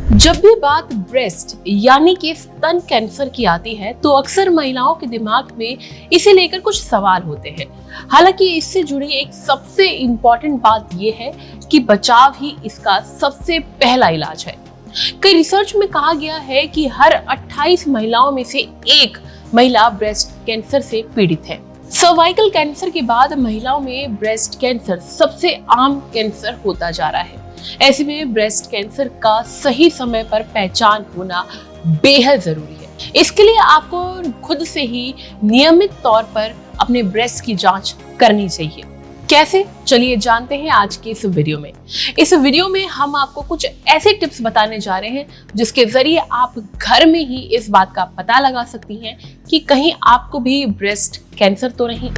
जब भी बात ब्रेस्ट यानी कि स्तन कैंसर की आती है तो अक्सर महिलाओं के दिमाग में इसे लेकर कुछ सवाल होते हैं। हालांकि इससे जुड़ी एक सबसे इम्पोर्टेंट बात यह है कि बचाव ही इसका सबसे पहला इलाज है। कई रिसर्च में कहा गया है कि हर 28 महिलाओं में से एक महिला ब्रेस्ट कैंसर से पीड़ित है। सर्वाइकल कैंसर के बाद महिलाओं में ब्रेस्ट कैंसर सबसे आम कैंसर होता जा रहा है। ऐसे में ब्रेस्ट कैंसर का सही समय पर पहचान होना बेहद जरूरी है। इसके लिए आपको खुद से ही नियमित तौर पर अपने ब्रेस्ट की जांच करनी चाहिए। कैसे, चलिए जानते हैं आज के इस वीडियो में। इस वीडियो में हम आपको कुछ ऐसे टिप्स बताने जा रहे हैं जिसके जरिए आप घर में ही इस बात का पता लगा सकती हैं कि कहीं आपको भी ब्रेस्ट कैंसर तो नहीं।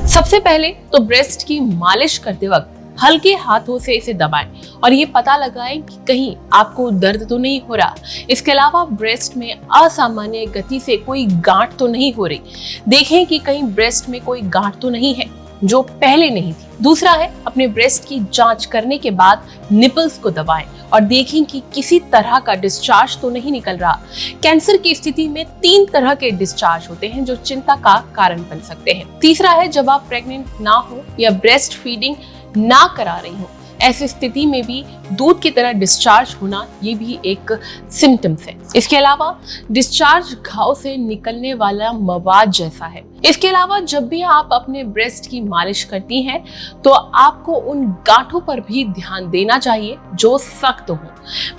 सबसे पहले तो ब्रेस्ट की मालिश करते वक्त हल्के हाथों से इसे दबाएं और ये पता लगाएं कि कहीं आपको दर्द तो नहीं हो रहा। इसके अलावा ब्रेस्ट में असामान्य गति से कोई गांठ तो नहीं हो रही। देखें कि कहीं ब्रेस्ट में कोई गांठ तो नहीं है जो पहले नहीं थी। दूसरा है, अपने ब्रेस्ट की जांच करने के बाद निपल्स को दबाएं और देखें कि किसी तरह का डिस्चार्ज तो नहीं निकल रहा। कैंसर की स्थिति में 3 तरह के डिस्चार्ज होते हैं जो चिंता का कारण बन सकते हैं। तीसरा है, जब आप प्रेग्नेंट ना हो या ब्रेस्ट फीडिंग ना करा रही हो, ऐसी स्थिति में भी दूध की तरह डिस्चार्ज होना ये भी एक सिम्टम्स है। इसके अलावा डिस्चार्ज घाव से निकलने वाला मवाद जैसा है। इसके अलावा जब भी आप अपने ब्रेस्ट की मालिश करती हैं तो आपको उन गांठों पर भी ध्यान देना चाहिए जो सख्त हो।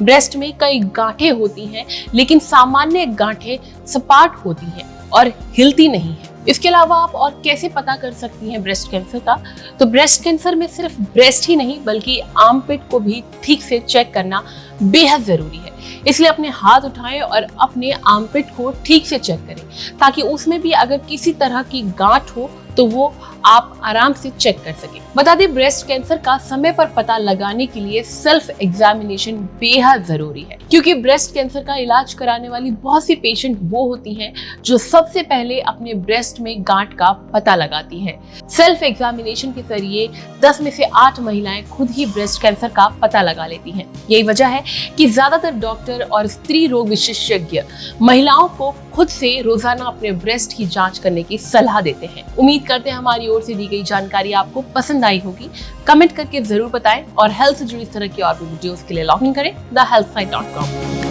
ब्रेस्ट में कई गांठें होती हैं लेकिन सामान्य गांठें सपाट होती हैं और हिलती नहीं है। इसके अलावा आप और कैसे पता कर सकती हैं ब्रेस्ट कैंसर का? तो ब्रेस्ट कैंसर में सिर्फ ब्रेस्ट ही नहीं बल्कि आर्मपिट को भी ठीक से चेक करना बेहद जरूरी है। इसलिए अपने हाथ उठाएं और अपने आर्मपिट को ठीक से चेक करें ताकि उसमें भी अगर किसी तरह की गांठ हो तो वो आप आराम से चेक कर सकें। बता दें, ब्रेस्ट कैंसर का समय पर पता लगाने के लिए सेल्फ एग्जामिनेशन बेहद जरूरी है, क्योंकि ब्रेस्ट कैंसर का इलाज कराने वाली बहुत सी पेशेंट वो होती हैं जो सबसे पहले अपने ब्रेस्ट में गांठ का पता लगाती हैं। सेल्फ एग्जामिनेशन के जरिए 10 में से 8 महिलाएं खुद ही ब्रेस्ट कैंसर का पता लगा लेती हैं। यही वजह है कि ज्यादातर डॉक्टर और स्त्री रोग विशेषज्ञ महिलाओं को खुद से रोजाना अपने ब्रेस्ट की जांच करने की सलाह देते हैं। उम्मीद करते हैं हमारी ओर से दी गई जानकारी आपको पसंद आई होगी। कमेंट करके जरूर बताएं और हेल्थ से जुड़ी इस तरह की और भी वीडियोस के लिए लॉग इन करें thehealthsite.com।